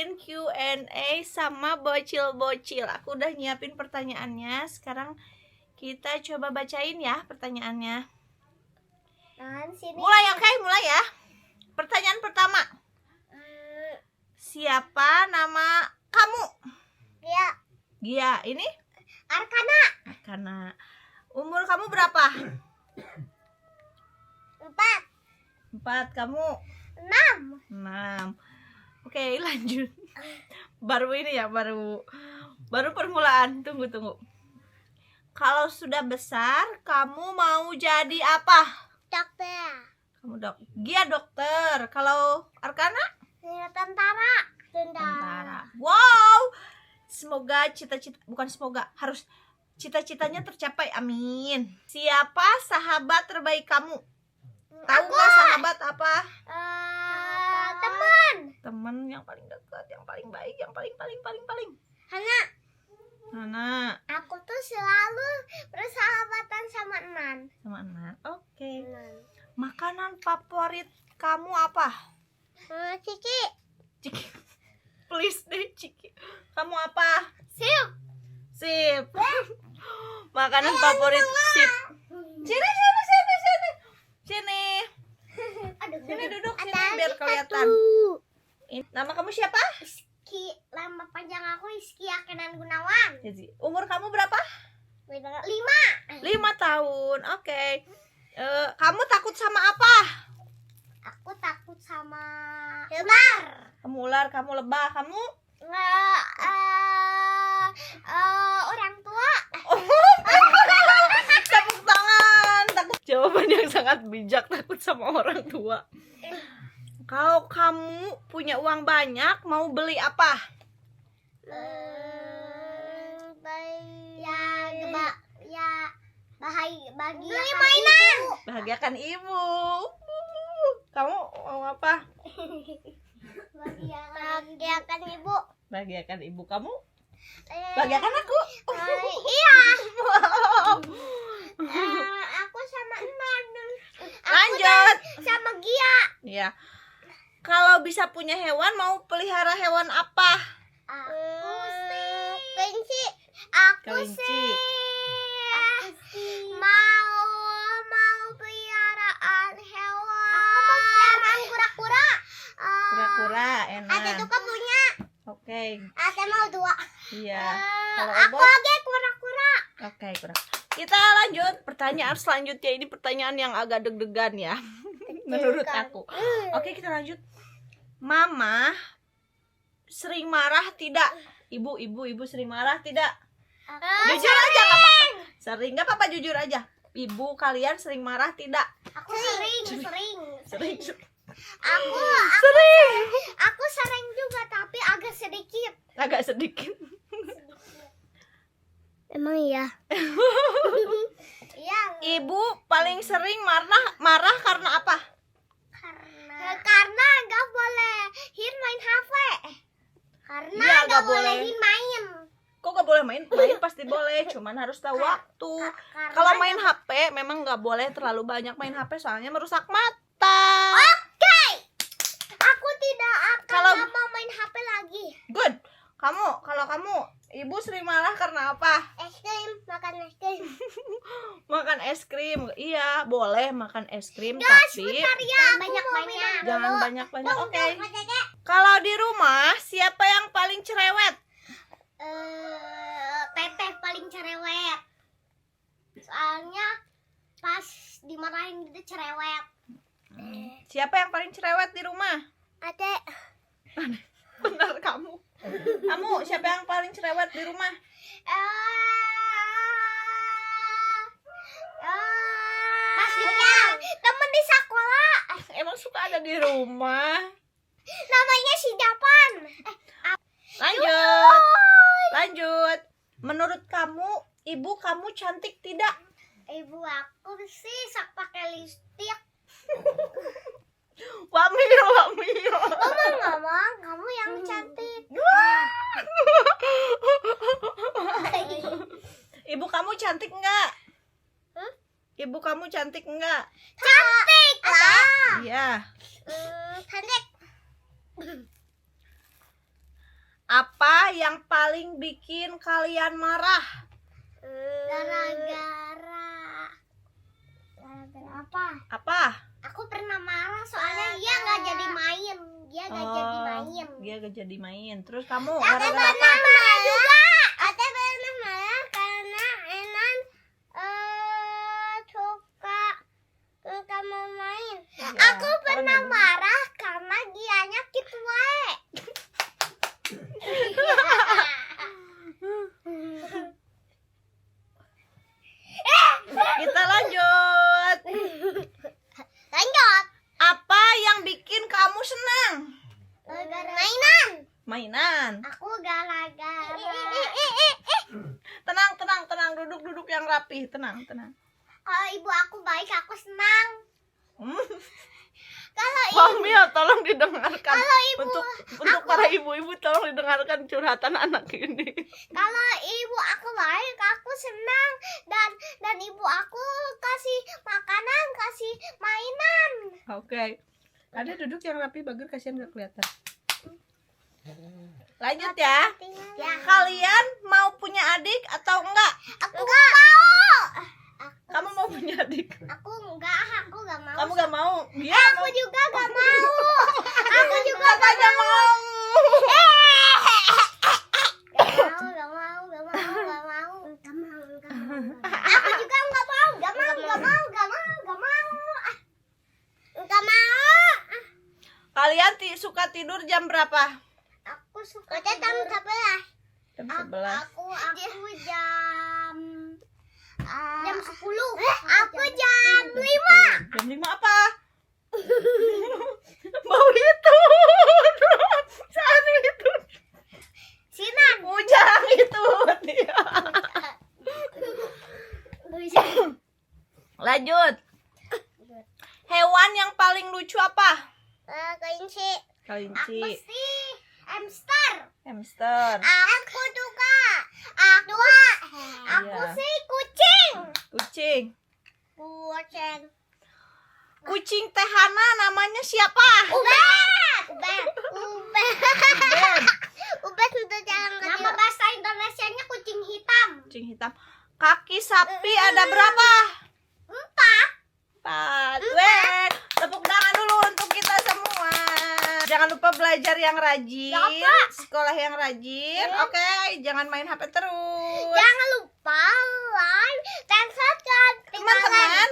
ngadain Q&A sama bocil-bocil. Aku udah nyiapin pertanyaannya. Sekarang kita coba bacain ya pertanyaannya. Mulai, oke? Mulai ya. Pertanyaan pertama. Siapa nama kamu? Gia. Ini? Arkana. Umur kamu berapa? 4. Kamu? 6. Oke, lanjut. Baru ini ya, baru permulaan. Tunggu. Kalau sudah besar, kamu mau jadi apa? Dokter. Kamu Gia dokter. Kalau Arkana? Tentara. Wow. Semoga harus cita-citanya tercapai. Amin. Siapa sahabat terbaik kamu? Tahu nggak sahabat apa? Teman yang paling dekat, yang paling baik, yang paling. Hana. Aku tuh selalu bersahabatan sama Nan. Oke. Makanan favorit kamu apa? Ciki. Please deh, Ciki. Kamu apa? Sip. Makanan favorit sip. Sini. Sini duduk sini biar kelihatan. Nama kamu siapa? Iski. Nama panjang aku Iski Akenan Gunawan. Umur kamu berapa? 5. 5 tahun. Oke. Kamu takut sama apa? Aku takut sama ular. Kamu ular, kamu lebah, kamu? Orang tua. Tepuk tangan. Jawaban yang sangat bijak, takut sama orang tua. Kalau kamu punya uang banyak, mau beli apa? Beli mainan. Bahagiakan ibu. Kamu mau apa? Bahagiakan ibu. Bahagiakan ibu. Kamu? Bahagiakan aku. Iya. Aku sama Nan. Lanjut. Sama Gia. Ya. Kalau bisa punya hewan, mau pelihara hewan apa? Kelinci. Kelinci. Mau peliharaan hewan. Aku mau peliharaan kura-kura. Kura-kura, enak. Ada tuh kan punya. Oke. Ada mau 2. Iya. Kalau Aku Obot? lagi kura-kura. Oke, kurang. Kita lanjut pertanyaan selanjutnya. Ini pertanyaan yang agak deg-degan ya. Menurut aku. Oke, kita lanjut. Mama sering marah tidak? Ibu sering marah tidak? Jujur aja, nggak apa-apa. Sering, nggak apa-apa, jujur aja. Ibu kalian sering marah tidak? Aku sering. Sering. Aku sering juga tapi agak sedikit. Agak sedikit. Emang iya? Iya. Ibu paling sering marah karena apa? Karena nggak bolehin main HP. Karena Iya, nggak bolehin main. Kok nggak boleh main? Main pasti boleh, cuman harus tahu waktu. Kalau main HP memang nggak boleh terlalu banyak main HP, soalnya merusak mata. Oke. Aku tidak Kalau- akan mau main HP lagi. Good. Kalau kamu, ibu sering marah karena apa? Makan es krim. Makan es krim. Iya, boleh makan es krim, Guys, tapi bentar ya. Banyak-banyak. jangan banyak-banyak. Oke. Kalau di rumah, siapa yang paling cerewet? Teteh paling cerewet. Soalnya pas dimarahin gitu cerewet. Siapa yang paling cerewet di rumah? Adek. Benar kamu. Kamu siapa yang paling cerewet di rumah? Pastinya temen di sekolah. Emang suka ada di rumah. Namanya si Japan. Lanjut. Menurut kamu, ibu kamu cantik tidak? Ibu aku sih sak pakai lipstik. Wamil. Ngomong, kamu yang cantik. Ibu kamu cantik enggak? Ibu kamu cantik enggak? Cantik lah. Iya. Cantik. Apa yang paling bikin kalian marah? Gara-gara apa? Apa? Aku pernah marah soalnya dia nggak jadi main. Dia nggak jadi main. Dia gak jadi main. Terus kamu Ate gara-gara apa? pernah marah juga. Ate pernah marah karena Enan suka kamu main. Iya, Aku pernah marah karena dianya gitu wae. Kita lanjut. Lanjut. Apa yang bikin kamu senang? Mainan. Mainan. Aku gara-gara. Tenang. Duduk yang rapih. Tenang. Kalau ibu aku baik, aku senang. Kalau Mami, ya, tolong didengarkan. Kalau ibu Untuk para ibu-ibu tolong didengarkan curhatan anak ini. Kalau ibu aku baik, aku senang dan ibu aku kasih makanan, kasih mainan. Oke. Ada duduk yang rapi, Bager, kasihan gak kelihatan. Lanjut ya. Ya. Kalian mau punya adik atau enggak? Aku nggak mau. Kamu mau punya adik? Aku nggak mau. Kamu gak mau? Dia Aku juga nggak mau. Aku juga nggak katanya mau. mau. Nggak mau. Aku juga nggak mau. Nggak mau. Kalian suka tidur jam berapa? Aku suka jam 11. Jam 11. Aku jam 10. Aku jam 5. Jam 5 apa? Mau itu. Saat itu. Sinan. Ujang itu. Lanjut. Hewan yang paling lucu apa? Kelinci. Kelinci. Aku sih hamster. Hamster. Aku juga. Aku Iya. sih kucing. Kucing. Kucing. Kucing Tehana namanya siapa? Ubed. Ben. Ubed sudah jarang kecil. Nama bahasa Indonesianya kucing hitam. Kucing hitam. Kaki sapi ada berapa? 4. Weh, tepuk tangan dulu untuk kita semua. Jangan lupa belajar yang rajin, sekolah yang rajin. Oke, jangan main HP terus. Jangan lupa like dan subscribe. Teman-teman,